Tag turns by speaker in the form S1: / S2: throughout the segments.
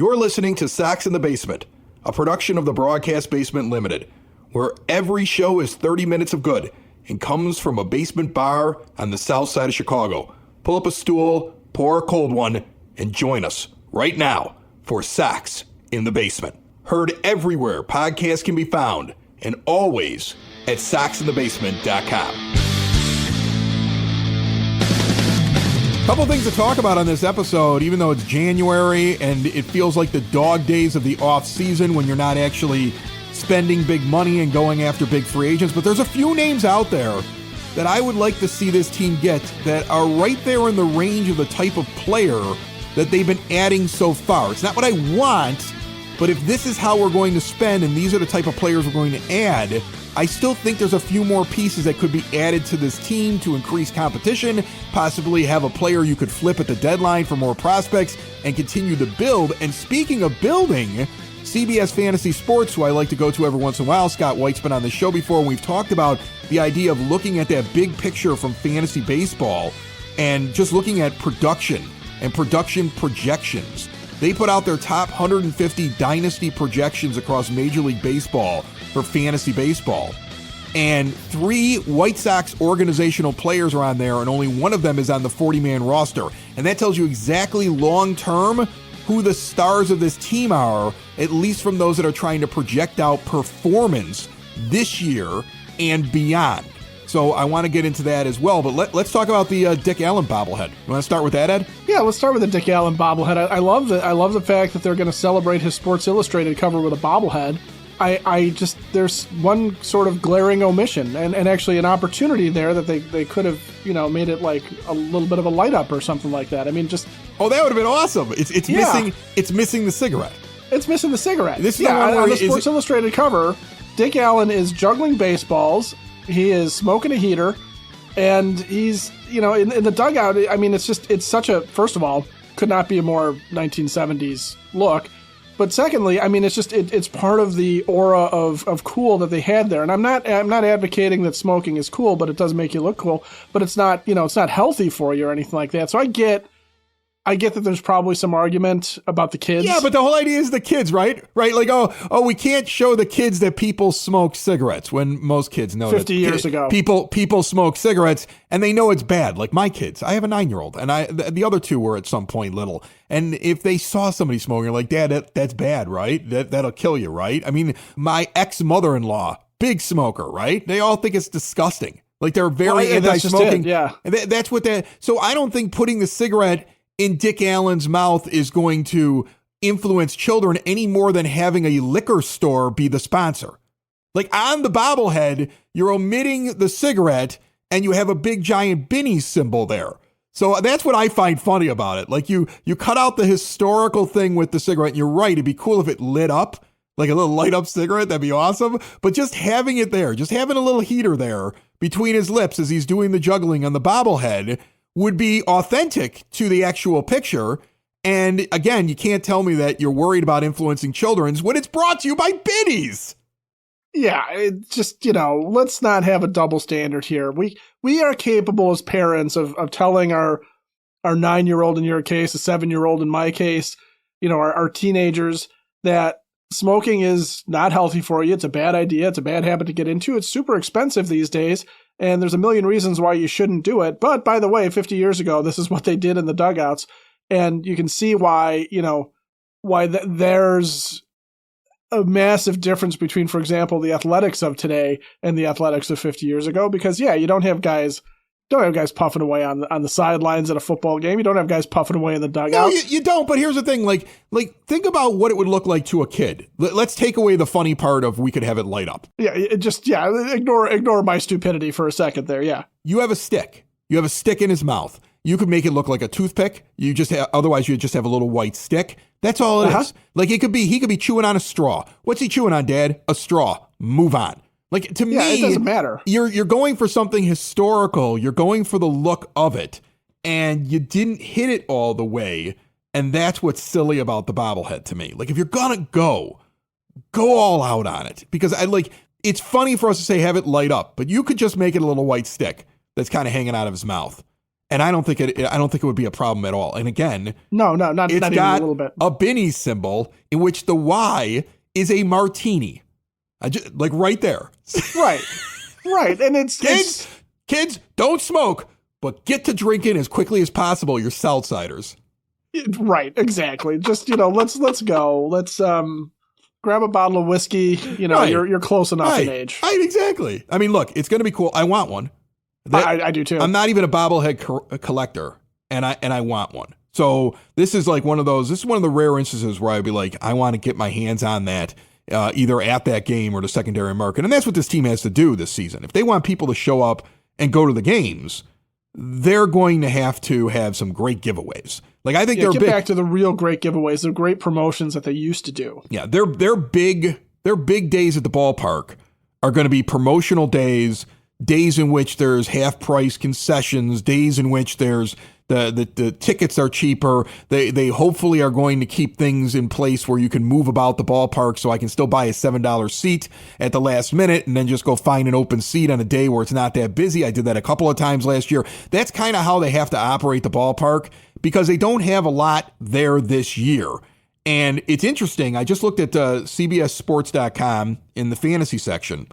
S1: You're listening to Sox in the Basement, a production of the Broadcast Basement Limited, where every show is 30 minutes of good and comes from a basement bar on the south side of Chicago. Pull up a stool, pour a cold one, and join us right now for Sox in the Basement. Heard everywhere podcasts can be found, and always at soxinthebasement.com. Couple things to talk about on this episode, even though it's January and it feels like the dog days of the off season when you're not actually spending big money and going after big free agents. But there's a few names out there that I would like to see this team get that are right there in the range of the type of player that they've been adding so far. It's not what I want, but if this is how we're going to spend and these are the type of players we're going to add, I still think there's a few more pieces that could be added to this team to increase competition, possibly have a player you could flip at the deadline for more prospects and continue to build. And speaking of building, CBS Fantasy Sports, who I like to go to every once in a while, Scott White's been on the show before, and we've talked about the idea of looking at that big picture from fantasy baseball and just looking at production and production projections. They put out their top 150 dynasty projections across Major League Baseball for fantasy baseball. And 3 White Sox organizational players are on there, and only one of them is on the 40-man roster. And that tells you exactly long-term who the stars of this team are, at least from those that are trying to project out performance this year and beyond. So I want to get into that as well, but let's talk about the Dick Allen bobblehead. You want to start with that, Ed?
S2: Yeah, let's start with the Dick Allen bobblehead. I love the fact that they're going to celebrate his Sports Illustrated cover with a bobblehead. I just, there's one sort of glaring omission and actually an opportunity there that they could have, made it like a little bit of a light up or something like that. I mean, just...
S1: Oh, that would have been awesome. It's missing the cigarette.
S2: It's missing the cigarette.
S1: This is the one where
S2: on the Sports Illustrated cover, Dick Allen is juggling baseballs. He is smoking a heater, and he's, in the dugout. I mean, it's such a, first of all, could not be a more 1970s look. But secondly, I mean, it's part of the aura of cool that they had there. And I'm not advocating that smoking is cool, but it does make you look cool. But it's not, it's not healthy for you or anything like that. So I get that there's probably some argument about the kids.
S1: Yeah, but the whole idea is the kids, right? Right? Like, oh, we can't show the kids that people smoke cigarettes when most kids know
S2: 50 years ago.
S1: People smoke cigarettes and they know it's bad. Like my kids. I have a 9-year-old and the other 2 were at some point little. And if they saw somebody smoking, they're like, Dad, that's bad, right? That'll kill you, right? I mean, my ex-mother-in-law, big smoker, right? They all think it's disgusting. Like they're very anti-smoking.
S2: Yeah.
S1: And that's what so I don't think putting the cigarette in Dick Allen's mouth is going to influence children any more than having a liquor store be the sponsor. Like on the bobblehead, you're omitting the cigarette and you have a big giant Benny's symbol there. So that's what I find funny about it. Like you cut out the historical thing with the cigarette, and you're right, it'd be cool if it lit up, like a little light up cigarette, that'd be awesome. But just having it there, just having a little heater there between his lips as he's doing the juggling on the bobblehead would be authentic to the actual picture. And again, you can't tell me that you're worried about influencing children's when it's brought to you by Benny's.
S2: Yeah, it just, let's not have a double standard here. We are capable as parents of telling our 9-year-old in your case, a 7-year-old in my case, our teenagers that smoking is not healthy for you. It's a bad idea. It's a bad habit to get into. It's super expensive these days. And there's a million reasons why you shouldn't do it. But by the way, 50 years ago, this is what they did in the dugouts. And you can see why, there's a massive difference between, for example, the athletics of today and the athletics of 50 years ago. Because, you don't have guys puffing away on the sidelines at a football game. You don't have guys puffing away in the dugout.
S1: No, you don't. But here's the thing. Like think about what it would look like to a kid. Let's take away the funny part of we could have it light up.
S2: Yeah, ignore my stupidity for a second there. Yeah.
S1: You have a stick. You have a stick in his mouth. You could make it look like a toothpick. Otherwise you just have a little white stick. That's all it is. Like he could be chewing on a straw. What's he chewing on, Dad? A straw. Move on. Like to me,
S2: it doesn't matter.
S1: You're going for something historical. You're going for the look of it, and you didn't hit it all the way. And that's what's silly about the bobblehead to me. Like if you're gonna go all out on it, because it's funny for us to say have it light up, but you could just make it a little white stick that's kind of hanging out of his mouth. And I don't think it would be a problem at all. And again,
S2: not even a little bit.
S1: A Binny symbol in which the Y is a martini. Like right there.
S2: Right. And it's
S1: kids, don't smoke, but get to drinking as quickly as possible. You're Southsiders.
S2: Right, exactly. Just, let's go. Let's grab a bottle of whiskey. Right. You're close enough in age.
S1: Right, exactly. I mean, look, it's going to be cool. I want one.
S2: I do too.
S1: I'm not even a bobblehead collector, and I want one. So this is like one of the rare instances where I'd be like, I want to get my hands on that, either at that game or the secondary market. And that's what this team has to do this season. If they want people to show up and go to the games, they're going to have some great giveaways. Like I think they're
S2: get back to the real great giveaways, the great promotions that they used to do.
S1: Yeah, their big days at the ballpark are going to be promotional days in which there's half price concessions, days in which there's the tickets are cheaper. They hopefully are going to keep things in place where you can move about the ballpark so I can still buy a $7 seat at the last minute and then just go find an open seat on a day where it's not that busy. I did that a couple of times last year. That's kind of how they have to operate the ballpark because they don't have a lot there this year. And it's interesting. I just looked at CBSSports.com in the fantasy section,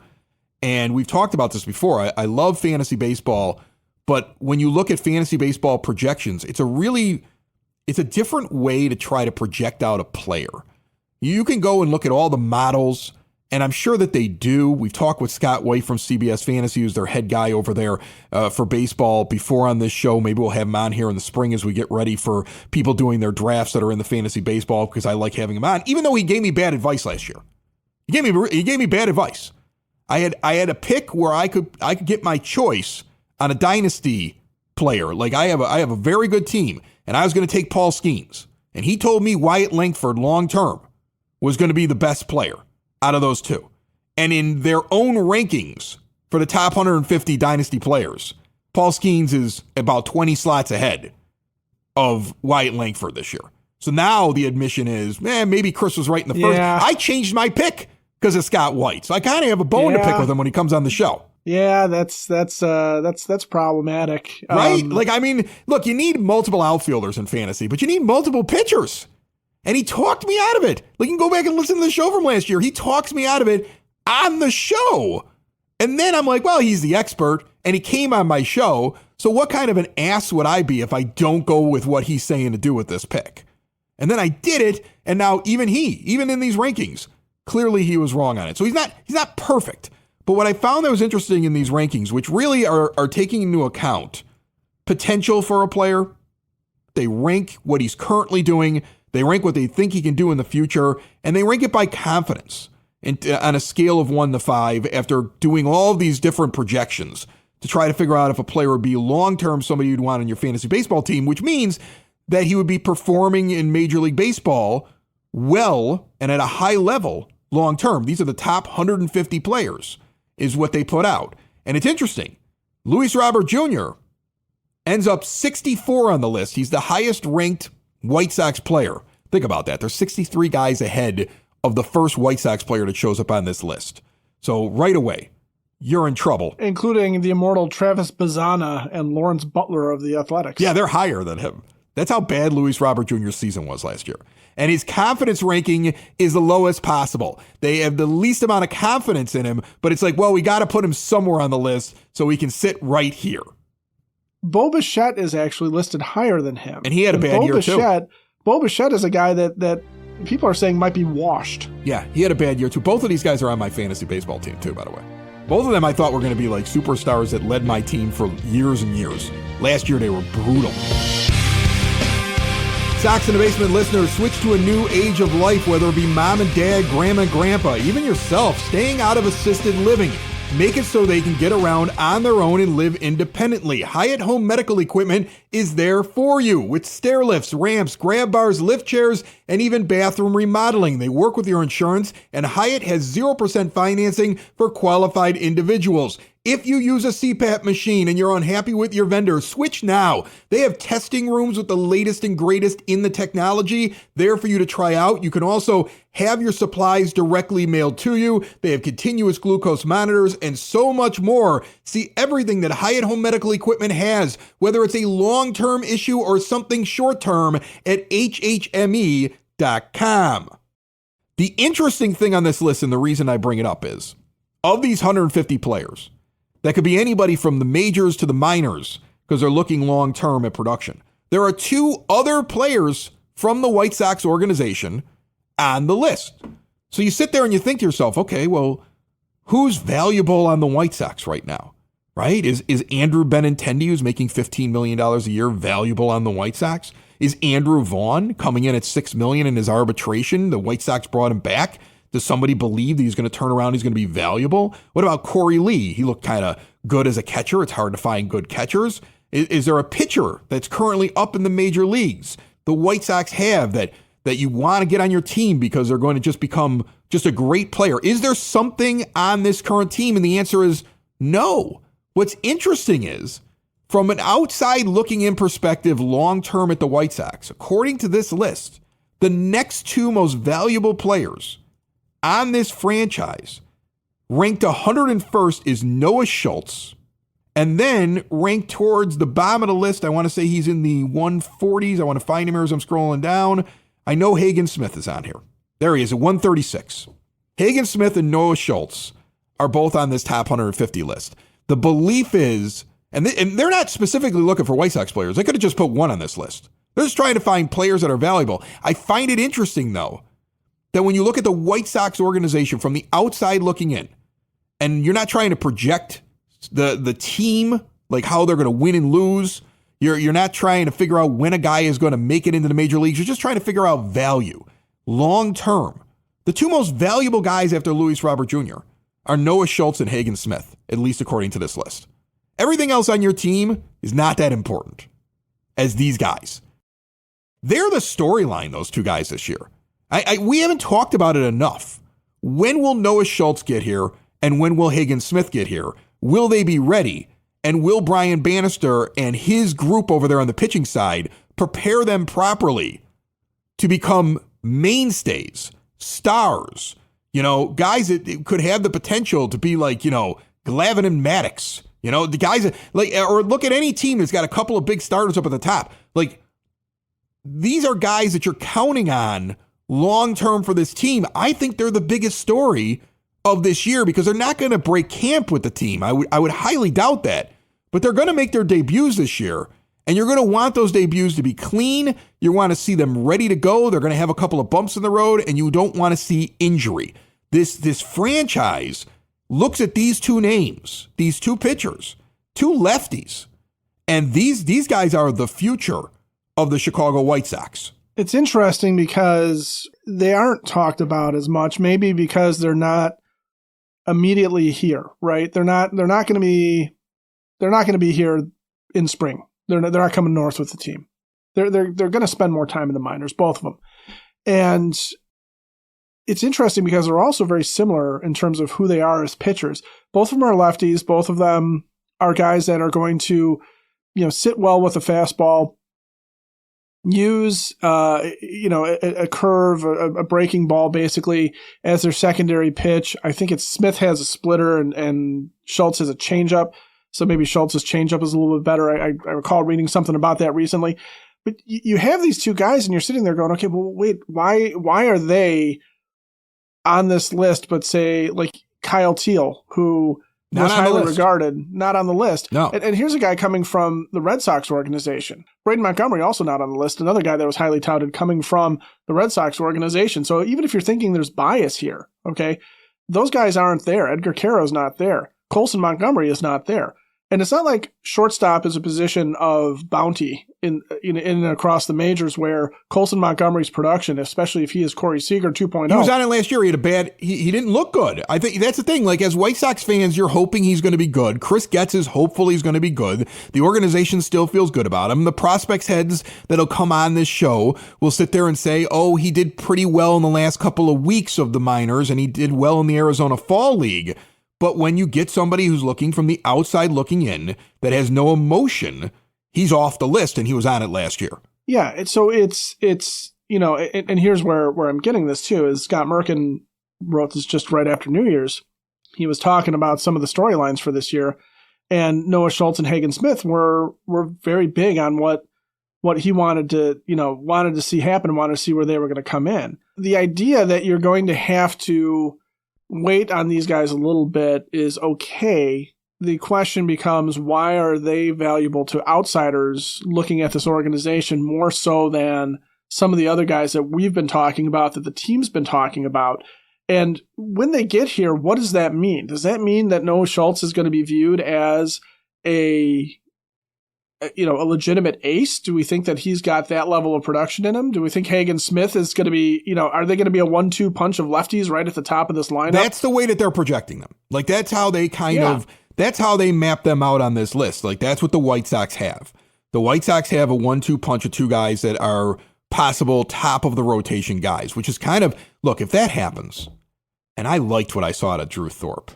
S1: and we've talked about this before. I love fantasy baseball. But when you look at fantasy baseball projections, it's a different way to try to project out a player. You can go and look at all the models, and I'm sure that they do. We've talked with Scott White from CBS Fantasy, who's their head guy over there for baseball before on this show. Maybe we'll have him on here in the spring as we get ready for people doing their drafts that are in the fantasy baseball because I like having him on, even though he gave me bad advice last year. He gave me bad advice. I had a pick where I could get my choice on a dynasty player. Like I have a very good team, and I was going to take Paul Skeens, and he told me Wyatt Langford long term was going to be the best player out of those two. And in their own rankings for the top 150 dynasty players, Paul Skeens is about 20 slots ahead of Wyatt Langford this year. So now the admission is, maybe Chris was right in the first. I changed my pick because of Scott White, so I kind of have a bone to pick with him when he comes on the show.
S2: Yeah, that's problematic.
S1: Right? Look, you need multiple outfielders in fantasy, but you need multiple pitchers. And he talked me out of it. Like, you can go back and listen to the show from last year. He talks me out of it on the show. And then I'm like, well, he's the expert, and he came on my show. So what kind of an ass would I be if I don't go with what he's saying to do with this pick? And then I did it, and now even in these rankings, clearly he was wrong on it. So he's not perfect. But what I found that was interesting in these rankings, which really are taking into account potential for a player, they rank what he's currently doing, they rank what they think he can do in the future, and they rank it by confidence on a scale of 1 to 5 after doing all of these different projections to try to figure out if a player would be long-term somebody you'd want on your fantasy baseball team, which means that he would be performing in Major League Baseball well and at a high level long-term. These are the top 150 players. Is what they put out. And it's interesting. Luis Robert Jr. ends up 64 on the list. He's the highest ranked White Sox player. Think about that. There's 63 guys ahead of the first White Sox player that shows up on this list. So right away, you're in trouble.
S2: Including the immortal Travis Bazzana and Lawrence Butler of the Athletics.
S1: Yeah, they're higher than him. That's how bad Luis Robert Jr.'s season was last year. And his confidence ranking is the lowest possible. They have the least amount of confidence in him, but it's like, well, we got to put him somewhere on the list so he can sit right here.
S2: Bo Bichette is actually listed higher than him.
S1: And he had a bad year, too.
S2: Bo Bichette is a guy that people are saying might be washed.
S1: Yeah, he had a bad year, too. Both of these guys are on my fantasy baseball team, too, by the way. Both of them I thought were going to be like superstars that led my team for years and years. Last year, they were brutal. Sox in the Basement listeners, switch to a new age of life, whether it be mom and dad, grandma and grandpa, even yourself, staying out of assisted living. Make it so they can get around on their own and live independently. Hyatt Home Medical Equipment is there for you with stair lifts, ramps, grab bars, lift chairs, and even bathroom remodeling. They work with your insurance, and Hyatt has 0% financing for qualified individuals. If you use a CPAP machine and you're unhappy with your vendor, switch now. They have testing rooms with the latest and greatest in the technology there for you to try out. You can also have your supplies directly mailed to you. They have continuous glucose monitors and so much more. See everything that Hyatt Home Medical Equipment has, whether it's a long-term issue or something short-term, at hhme.com. The interesting thing on this list, and the reason I bring it up is, of these 150 players, that could be anybody from the majors to the minors because they're looking long-term at production. There are two other players from the White Sox organization on the list. So you sit there and you think to yourself, okay, well, who's valuable on the White Sox right now, right? Is Andrew Benintendi, who's making $15 million a year, valuable on the White Sox? Is Andrew Vaughn coming in at $6 million in his arbitration? The White Sox brought him back. Does somebody believe that he's going to turn around, he's going to be valuable? What about Corey Lee? He looked kind of good as a catcher. It's hard to find good catchers. Is there a pitcher that's currently up in the major leagues the White Sox have that you want to get on your team because they're going to just become just a great player? Is there something on this current team? And the answer is no. What's interesting is, from an outside looking in perspective, long-term at the White Sox, according to this list, the next two most valuable players on this franchise, ranked 101st is Noah Schultz. And then ranked towards the bottom of the list, I want to say he's in the 140s. I want to find him here as I'm scrolling down. I know Hagen Smith is on here. There he is at 136. Hagen Smith and Noah Schultz are both on this top 150 list. The belief is, and they're not specifically looking for White Sox players. They could have just put one on this list. They're just trying to find players that are valuable. I find it interesting, though, that when you look at the White Sox organization from the outside looking in, and you're not trying to project the team, like how they're going to win and lose, you're not trying to figure out when a guy is going to make it into the major leagues. You're just trying to figure out value long term. The two most valuable guys after Luis Robert Jr. are Noah Schultz and Hagen Smith, at least according to this list. Everything else on your team is not that important as these guys. They're the storyline, those two guys this year. We haven't talked about it enough. When will Noah Schultz get here, and when will Hagen Smith get here? Will they be ready? And will Brian Bannister and his group over there on the pitching side prepare them properly to become mainstays, stars, guys that could have the potential to be like, Glavine and Maddox, the guys that, like, or look at any team that's got a couple of big starters up at the top. Like, these are guys that you're counting on long-term for this team. I think they're the biggest story of this year because they're not going to break camp with the team. I would highly doubt that, but they're going to make their debuts this year, and you're going to want those debuts to be clean. You want to see them ready to go. They're going to have a couple of bumps in the road, and you don't want to see injury. This franchise looks at these two names, these two pitchers, two lefties, and these guys are the future of the Chicago White Sox.
S2: It's interesting because they aren't talked about as much, maybe because they're not immediately here, right? They're not going to be here in spring. They're not coming north with the team. They're going to spend more time in the minors, both of them. And it's interesting because they're also very similar in terms of who they are as pitchers. Both of them are lefties. Both of them are guys that are going to, sit well with a fastball, use a curve, a breaking ball basically as their secondary pitch. I think it's Smith has a splitter and Schultz has a changeup. So maybe Schultz's changeup is a little bit better. I recall reading something about that recently. But you have these two guys and you're sitting there going, okay, well, wait, why are they on this list, but say like Kyle Teal, who was highly regarded, not on the list.
S1: No.
S2: And here's a guy coming from the Red Sox organization. Braden Montgomery, also not on the list. Another guy that was highly touted coming from the Red Sox organization. So even if you're thinking there's bias here, okay, those guys aren't there. Edgar Caro's not there. Colson Montgomery is not there. And it's not like shortstop is a position of bounty in and across the majors where Colson Montgomery's production, especially if he is Corey Seager 2.0.
S1: He was on it last year. He had a bad, he didn't look good. I think that's the thing. Like, as White Sox fans, you're hoping he's going to be good. Chris Getz is hopeful he's going to be good. The organization still feels good about him. The prospects heads that'll come on this show will sit there and say, oh, he did pretty well in the last couple of weeks of the minors and he did well in the Arizona Fall League. But when you get somebody who's looking from the outside looking in that has no emotion, he's off the list, and he was on it last year.
S2: Yeah, it's and here's where I'm getting this too, is Scott Merkin wrote this just right after New Year's. He was talking about some of the storylines for this year, and Noah Schultz and Hagen Smith were very big on what he wanted to see happen, wanted to see where they were going to come in. The idea that you're going to have to wait on these guys a little bit is okay. The question becomes, why are they valuable to outsiders looking at this organization more so than some of the other guys that we've been talking about, that the team's been talking about? And when they get here, what does that mean? Does that mean that Noah Schultz is going to be viewed as a legitimate ace? Do we think that he's got that level of production in him? Do we think Hagen Smith is going to be, are they going to be a 1-2 punch of lefties right at the top of this lineup?
S1: That's the way that they're projecting them. Like, that's how they that's how they map them out on this list. Like, that's what the White Sox have. The White Sox have a 1-2 punch of two guys that are possible top of the rotation guys, which is kind of, look, if that happens, and I liked what I saw out of Drew Thorpe.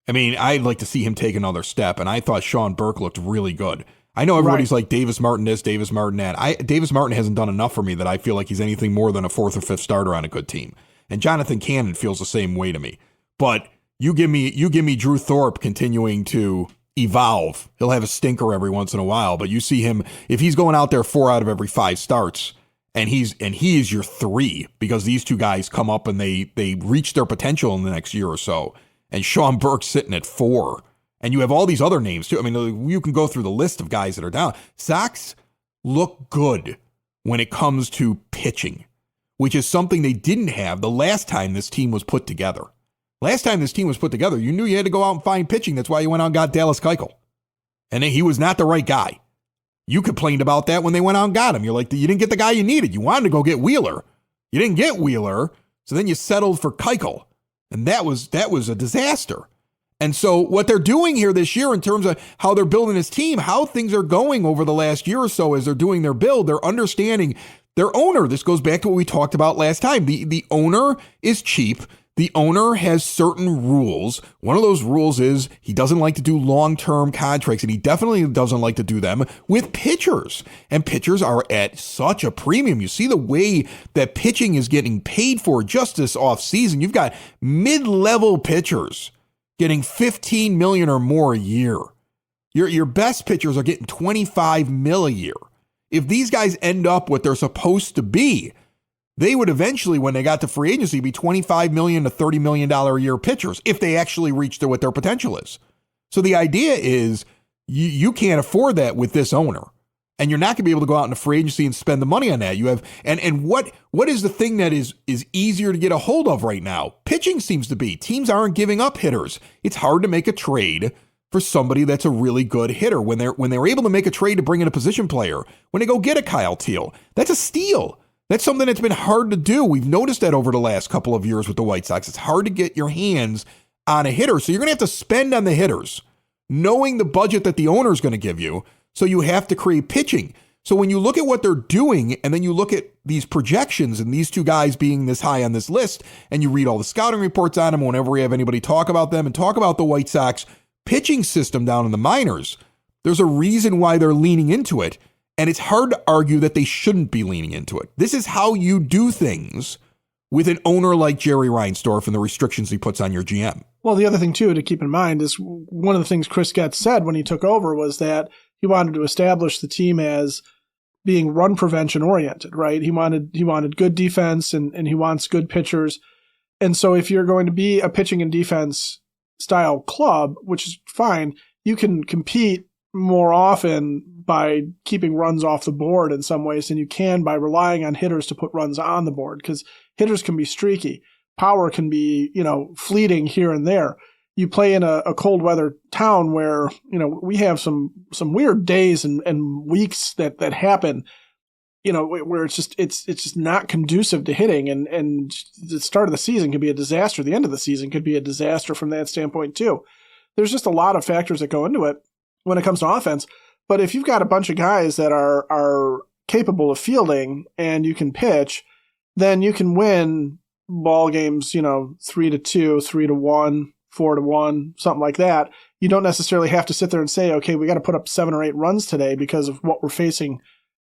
S1: I mean, I'd like to see him take another step, and I thought Sean Burke looked really good. I know everybody's like Davis Martin this, Davis Martin that. Davis Martin hasn't done enough for me that I feel like he's anything more than a fourth or fifth starter on a good team. And Jonathan Cannon feels the same way to me. But you give me Drew Thorpe continuing to evolve. He'll have a stinker every once in a while, but you see him, if he's going out there 4 out of every 5 starts, and he is your 3, because these two guys come up and they reach their potential in the next year or so. And Sean Burke's sitting at 4. And you have all these other names, too. I mean, you can go through the list of guys that are down. Sox look good when it comes to pitching, which is something they didn't have the last time this team was put together. Last time this team was put together, you knew you had to go out and find pitching. That's why you went out and got Dallas Keuchel. And he was not the right guy. You complained about that when they went out and got him. You're like, you didn't get the guy you needed. You wanted to go get Wheeler. You didn't get Wheeler, so then you settled for Keuchel. And that was a disaster. And so what they're doing here this year in terms of how they're building this team, how things are going over the last year or so as they're doing their build, they're understanding their owner. This goes back to what we talked about last time. The owner is cheap. The owner has certain rules. One of those rules is he doesn't like to do long-term contracts, and he definitely doesn't like to do them with pitchers. And pitchers are at such a premium. You see the way that pitching is getting paid for just this offseason. You've got mid-level pitchers getting $15 million or more a year. Your best pitchers are getting $25 million a year. If these guys end up what they're supposed to be, they would eventually, when they got to free agency, be $25 million to $30 million a year pitchers if they actually reach what their potential is. So the idea is you can't afford that with this owner. And you're not going to be able to go out into free agency and spend the money on that. You have and what is the thing that is easier to get a hold of right now? Pitching seems to be. Teams aren't giving up hitters. It's hard to make a trade for somebody that's a really good hitter. When they're able to make a trade to bring in a position player, when they go get a Kyle Teal, that's a steal. That's something that's been hard to do. We've noticed that over the last couple of years with the White Sox. It's hard to get your hands on a hitter. So you're going to have to spend on the hitters, knowing the budget that the owner is going to give you. So you have to create pitching. So when you look at what they're doing, and then you look at these projections and these two guys being this high on this list, and you read all the scouting reports on them whenever we have anybody talk about them and talk about the White Sox pitching system down in the minors, there's a reason why they're leaning into it. And it's hard to argue that they shouldn't be leaning into it. This is how you do things with an owner like Jerry Reinsdorf and the restrictions he puts on your GM.
S2: Well, the other thing, too, to keep in mind is one of the things Chris Getz said when he took over was that he wanted to establish the team as being run prevention oriented, right? He wanted good defense and he wants good pitchers. And so if you're going to be a pitching and defense style club, which is fine, you can compete more often by keeping runs off the board in some ways than you can by relying on hitters to put runs on the board, because hitters can be streaky. Power can be, fleeting here and there. you play in a cold weather town where, we have some weird days and weeks that happen, where it's just not conducive to hitting, and the start of the season could be a disaster. The end of the season could be a disaster from that standpoint too. There's just a lot of factors that go into it when it comes to offense. But if you've got a bunch of guys that are capable of fielding and you can pitch, then you can win ball games, 3-2, 3-1, 4-1, something like that. You don't necessarily have to sit there and say, okay, we got to put up 7 or 8 runs today because of what we're facing,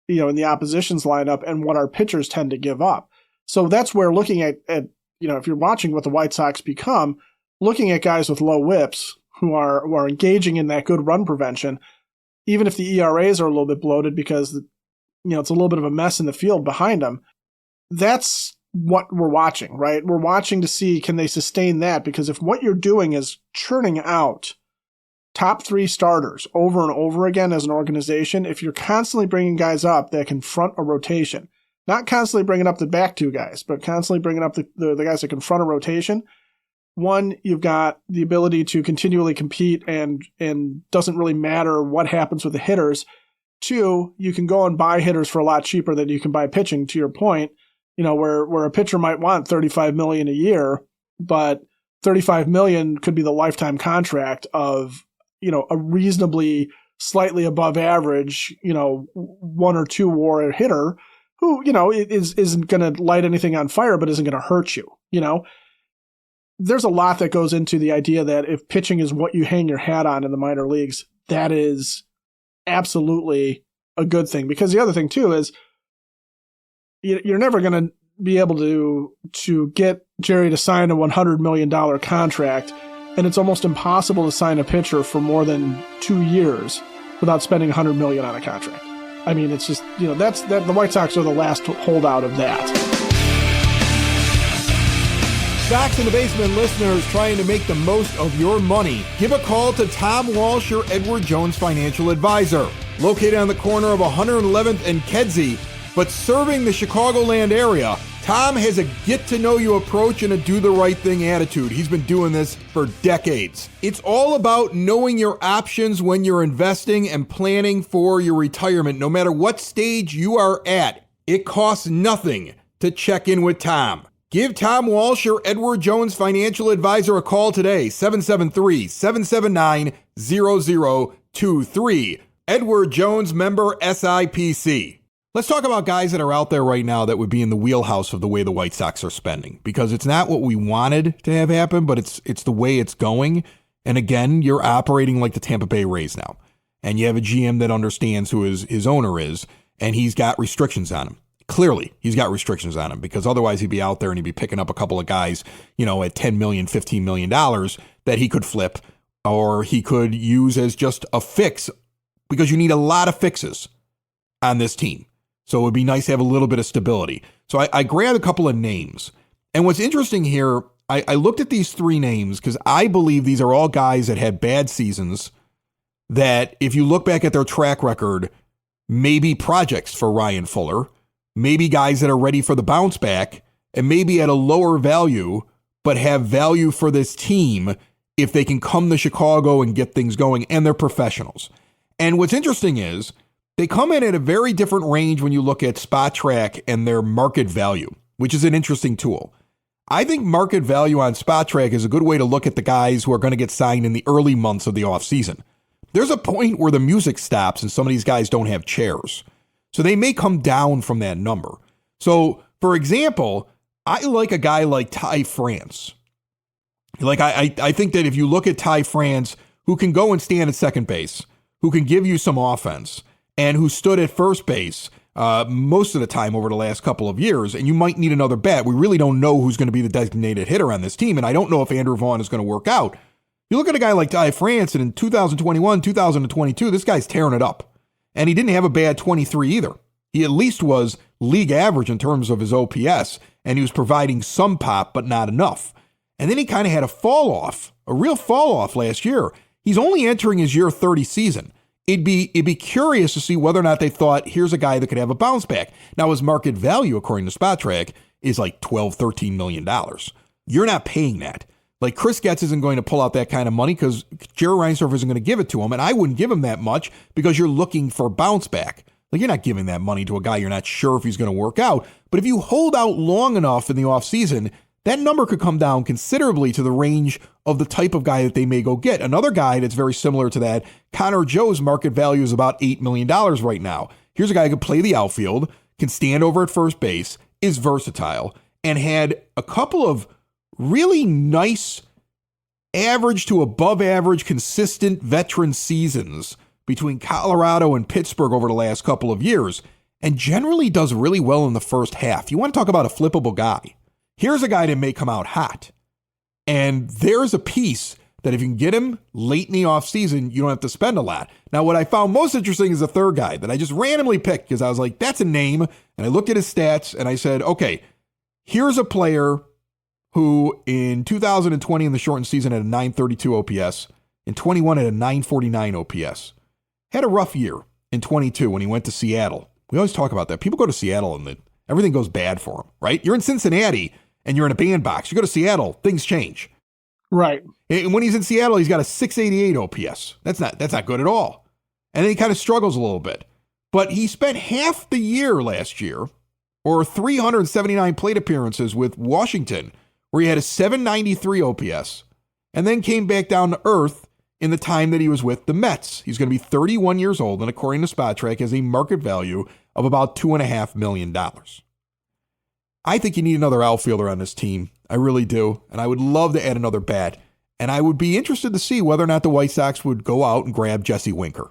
S2: in the opposition's lineup and what our pitchers tend to give up. So that's where looking at if you're watching what the White Sox become, looking at guys with low whips who are engaging in that good run prevention, even if the ERAs are a little bit bloated because, it's a little bit of a mess in the field behind them, that's what we're watching, right? We're watching to see, can they sustain that? Because if what you're doing is churning out top 3 starters over and over again as an organization, if you're constantly bringing guys up that can front a rotation, not constantly bringing up the back 2 guys, but constantly bringing up the guys that can front a rotation, one, you've got the ability to continually compete and doesn't really matter what happens with the hitters. 2, you can go and buy hitters for a lot cheaper than you can buy pitching, to your point, where a pitcher might want $35 million a year, but $35 million could be the lifetime contract of, a reasonably slightly above average, 1 or 2 WAR hitter who, isn't going to light anything on fire, but isn't going to hurt you, There's a lot that goes into the idea that if pitching is what you hang your hat on in the minor leagues, that is absolutely a good thing. Because the other thing too is you're never going to be able to get Jerry to sign a $100 million contract, and it's almost impossible to sign a pitcher for more than 2 years without spending $100 million on a contract. I mean, it's just, the White Sox are the last holdout of that.
S1: Sox in the Basement listeners trying to make the most of your money, give a call to Tom Walsh, your Edward Jones financial advisor. Located on the corner of 111th and Kedzie, but serving the Chicagoland area, Tom has a get-to-know-you approach and a do-the-right-thing attitude. He's been doing this for decades. It's all about knowing your options when you're investing and planning for your retirement. No matter what stage you are at, it costs nothing to check in with Tom. Give Tom Walsh, your Edward Jones financial advisor, a call today, 773-779-0023. Edward Jones, member SIPC. Let's talk about guys that are out there right now that would be in the wheelhouse of the way the White Sox are spending, because it's not what we wanted to have happen, but it's the way it's going. And again, you're operating like the Tampa Bay Rays now, and you have a GM that understands who his owner is, and he's got restrictions on him. Clearly, he's got restrictions on him, because otherwise he'd be out there and he'd be picking up a couple of guys, at $10 million, $15 million that he could flip, or he could use as just a fix, because you need a lot of fixes on this team. So it would be nice to have a little bit of stability. So I grabbed a couple of names. And what's interesting here, I looked at these 3 names because I believe these are all guys that had bad seasons that, if you look back at their track record, maybe projects for Ryan Fuller, maybe guys that are ready for the bounce back, and maybe at a lower value, but have value for this team if they can come to Chicago and get things going, and they're professionals. And what's interesting is they come in at a very different range when you look at Spot Track and their market value, which is an interesting tool. I think market value on Spot Track is a good way to look at the guys who are going to get signed in the early months of the offseason. There's a point where the music stops and some of these guys don't have chairs. So they may come down from that number. So, for example, I like a guy like Ty France. I think that if you look at Ty France, who can go and stand at second base, who can give you some offense, and who stood at first base most of the time over the last couple of years, and you might need another bat. We really don't know who's going to be the designated hitter on this team, and I don't know if Andrew Vaughn is going to work out. You look at a guy like Ty France, and in 2021, 2022, this guy's tearing it up. And he didn't have a bad 23 either. He at least was league average in terms of his OPS, and he was providing some pop, but not enough. And then he kind of had a fall off, a real fall off last year. He's only entering his year 30 season. It'd be curious to see whether or not they thought, here's a guy that could have a bounce back. Now, his market value, according to Spot Track, is like $12, $13 million. You're not paying that. Like Chris Getz isn't going to pull out that kind of money because Jerry Reinsdorf isn't going to give it to him, and I wouldn't give him that much because you're looking for bounce back. Like, you're not giving that money to a guy you're not sure if he's going to work out. But if you hold out long enough in the offseason, that number could come down considerably to the range of the type of guy that they may go get. Another guy that's very similar to that, Connor Joe's market value is about $8 million right now. Here's a guy who can play the outfield, can stand over at first base, is versatile, and had a couple of really nice average to above average consistent veteran seasons between Colorado and Pittsburgh over the last couple of years, and generally does really well in the first half. You want to talk about a flippable guy. Here's a guy that may come out hot. And there's a piece that if you can get him late in the offseason, you don't have to spend a lot. Now, what I found most interesting is the third guy that I just randomly picked because I was like, that's a name. And I looked at his stats and I said, okay, here's a player who in 2020 in the shortened season had a 932 OPS, in 21 had a 949 OPS. Had a rough year in 22 when he went to Seattle. We always talk about that. People go to Seattle and everything goes bad for them, right? You're in Cincinnati and you're in a bandbox. You go to Seattle, things change.
S2: Right.
S1: And when he's in Seattle, he's got a 688 OPS. That's not good at all. And then he kind of struggles a little bit. But he spent half the year last year, or 379 plate appearances with Washington, where he had a 793 OPS, and then came back down to earth in the time that he was with the Mets. He's going to be 31 years old, and according to SpotTrack, has a market value of about $2.5 million. I think you need another outfielder on this team. I really do. And I would love to add another bat. And I would be interested to see whether or not the White Sox would go out and grab Jesse Winker.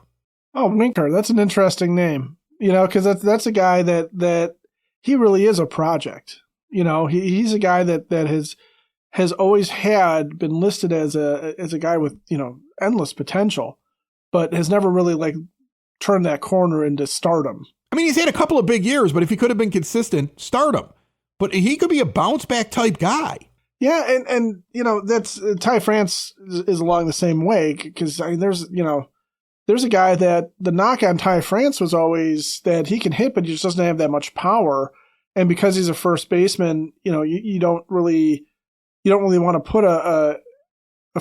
S2: Oh, Winker. That's an interesting name. Because that's a guy that he really is a project. He's a guy that has always been listed as a guy with, endless potential, but has never really turned that corner into stardom. I
S1: mean, he's had a couple of big years, but if he could have been consistent, stardom. But he could be a bounce back type guy.
S2: Yeah, and that's Ty France is along the same way because there's a guy that the knock on Ty France was always that he can hit, but he just doesn't have that much power. And because he's a first baseman, you don't really want to put a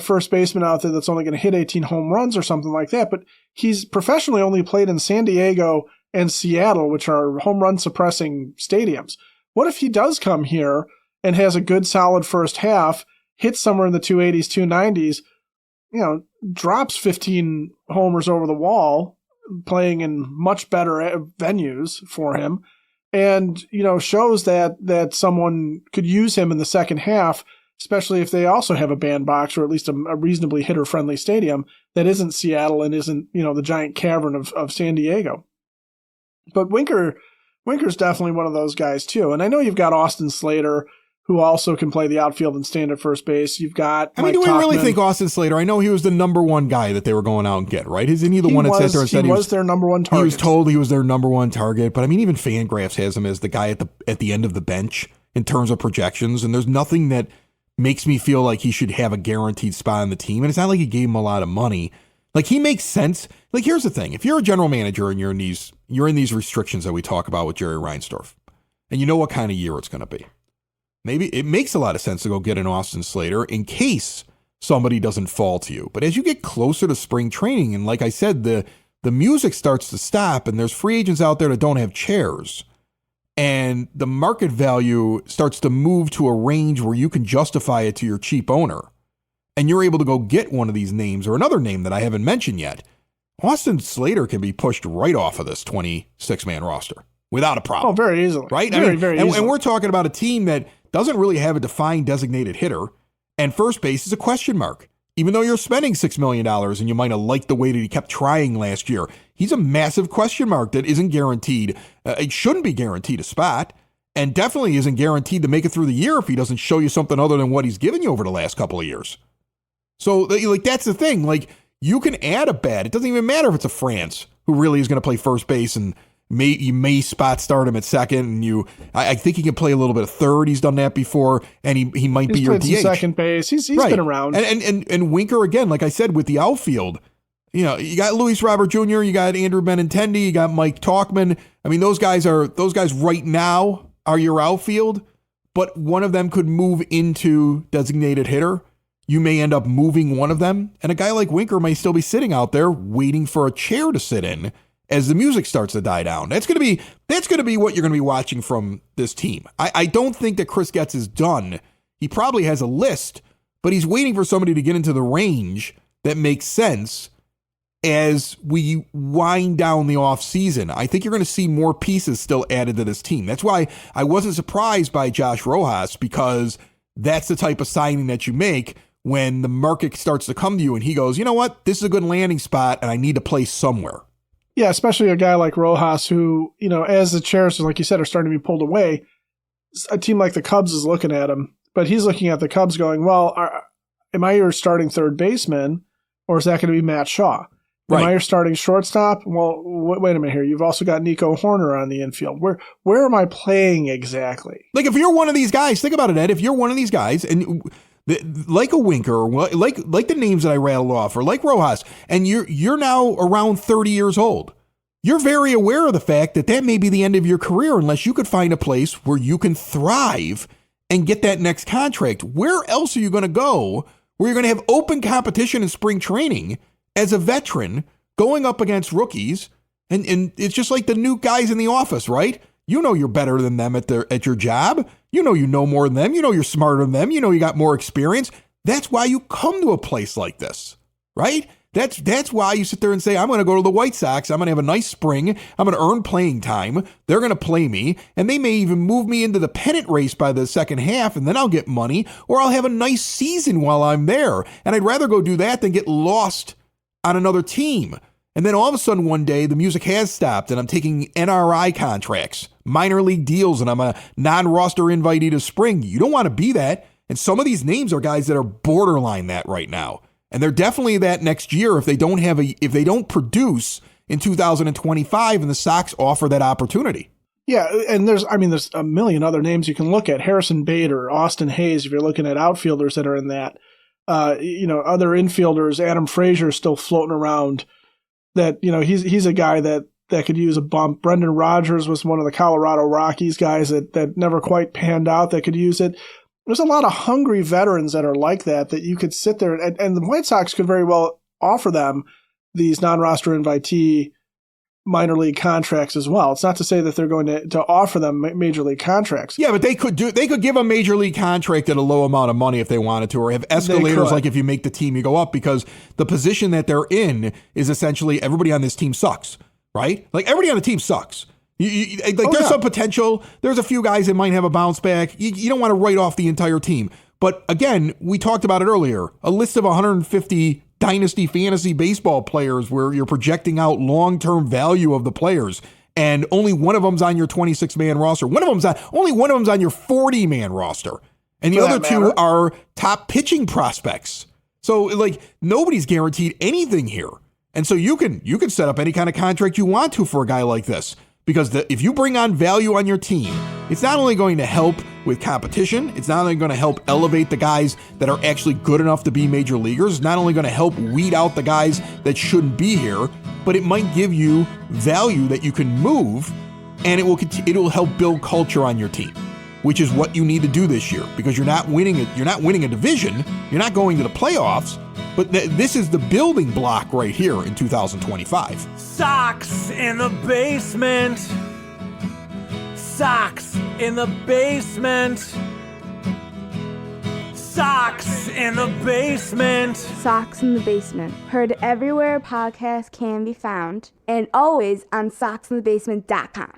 S2: first baseman out there that's only going to hit 18 home runs or something like that. But he's professionally only played in San Diego and Seattle, which are home run suppressing stadiums. What if he does come here and has a good solid first half, hits somewhere in the 280s, 290s, drops 15 homers over the wall, playing in much better venues for him, and, shows that someone could use him in the second half, especially if they also have a bandbox or at least a reasonably hitter-friendly stadium that isn't Seattle and isn't, the giant cavern of San Diego. But Winker's definitely one of those guys too. And I know you've got Austin Slater, who also can play the outfield and stand at first base. You've got Mike
S1: do we
S2: Tauchman.
S1: really think Austin Slater? I know he was the number one guy that they were going out and get, right? Isn't he the one that sat there and said
S2: he was their number one target?
S1: He was told he was their number one target. But even Fangraphs has him as the guy at the end of the bench in terms of projections. And there's nothing that makes me feel like he should have a guaranteed spot on the team. And it's not like he gave him a lot of money. He makes sense. Here's the thing. If you're a general manager and you're in these restrictions that we talk about with Jerry Reinsdorf, and you know what kind of year it's going to be, maybe it makes a lot of sense to go get an Austin Slater in case somebody doesn't fall to you. But as you get closer to spring training, and like I said, the music starts to stop, and there's free agents out there that don't have chairs, and the market value starts to move to a range where you can justify it to your cheap owner, and you're able to go get one of these names or another name that I haven't mentioned yet, Austin Slater can be pushed right off of this 26-man roster without a problem.
S2: Oh, very easily.
S1: Right?
S2: Very easily.
S1: And we're talking about a team that doesn't really have a defined designated hitter, and first base is a question mark. Even though you're spending $6 million and you might have liked the way that he kept trying last year, he's a massive question mark that isn't guaranteed. It shouldn't be guaranteed a spot, and definitely isn't guaranteed to make it through the year if he doesn't show you something other than what he's given you over the last couple of years. So, that's the thing. You can add a bat. It doesn't even matter if it's a France who really is going to play first base and you may spot start him at second. And I think he can play a little bit of third. He's done that before, and he might be your DH.
S2: Some second base. He's right. Been around.
S1: And Winker, again, like I said, with the outfield, you got Luis Robert Jr., you got Andrew Benintendi, you got Mike Tauchman. Those guys right now are your outfield, but one of them could move into designated hitter. you may end up moving one of them, and a guy like Winker may still be sitting out there waiting for a chair to sit in as the music starts to die down. That's going to be what you're going to be watching from this team. I don't think that Chris Getz is done. He probably has a list, but he's waiting for somebody to get into the range that makes sense as we wind down the offseason. I think you're going to see more pieces still added to this team. That's why I wasn't surprised by Josh Rojas, because that's the type of signing that you make when the market starts to come to you and he goes, you know what, this is a good landing spot and I need to play somewhere.
S2: Yeah, especially a guy like Rojas who, as the chairs, like you said, are starting to be pulled away, a team like the Cubs is looking at him, but he's looking at the Cubs going, well, am I your starting third baseman, or is that going to be Matt Shaw? Am I your starting shortstop? Well, wait a minute here. You've also got Nico Horner on the infield. Where am I playing exactly?
S1: Like, if you're one of these guys, think about it, Ed. If you're one of these guys, and like a Winker, like the names that I rattled off, or like Rojas, and you're now around 30 years old, you're very aware of the fact that may be the end of your career unless you could find a place where you can thrive and get that next contract. Where else are you going to go where you're going to have open competition in spring training as a veteran going up against rookies? And it's just like the new guys in the office, right? You know you're better than them at your job. You know more than them. You know you're smarter than them. You know you got more experience. That's why you come to a place like this, right? That's why you sit there and say, I'm going to go to the White Sox. I'm going to have a nice spring. I'm going to earn playing time. They're going to play me, and they may even move me into the pennant race by the second half, and then I'll get money, or I'll have a nice season while I'm there. And I'd rather go do that than get lost on another team. And then all of a sudden one day the music has stopped and I'm taking NRI contracts, minor league deals, and I'm a non-roster invitee to spring. You don't want to be that. And some of these names are guys that are borderline that right now. And they're definitely that next year if they don't produce in 2025 and the Sox offer that opportunity.
S2: Yeah, and there's a million other names you can look at. Harrison Bader, Austin Hayes, if you're looking at outfielders that are in that. Other infielders, Adam Frazier still floating around, that, he's a guy that could use a bump. Brendan Rodgers was one of the Colorado Rockies guys that never quite panned out, that could use it. There's a lot of hungry veterans that are like that you could sit there, and the White Sox could very well offer them these non-roster invitee minor league contracts as well. It's not to say that they're going to offer them major league contracts.
S1: Yeah, but they could give a major league contract at a low amount of money if they wanted to, or have escalators like if you make the team, you go up, because the position that they're in is essentially everybody on this team sucks, right? Like everybody on the team sucks. There's some potential. There's a few guys that might have a bounce back. You don't want to write off the entire team. But again, we talked about it earlier, a list of 150 dynasty fantasy baseball players where you're projecting out long-term value of the players, and only one of them's on your 26-man roster. Only one of them's on your 40-man roster. And the other two are top pitching prospects. So nobody's guaranteed anything here. And so you can set up any kind of contract you want to for a guy like this. Because if you bring on value on your team, it's not only going to help with competition, it's not only going to help elevate the guys that are actually good enough to be major leaguers, it's not only going to help weed out the guys that shouldn't be here, but it might give you value that you can move, and it will help build culture on your team, which is what you need to do this year, because you're not winning a division, you're not going to the playoffs, but this is the building block right here in 2025.
S3: Sox in the basement. Sox in the basement. Sox in the basement.
S4: Sox in the Basement. Heard everywhere podcasts can be found, and always on soxinthebasement.com.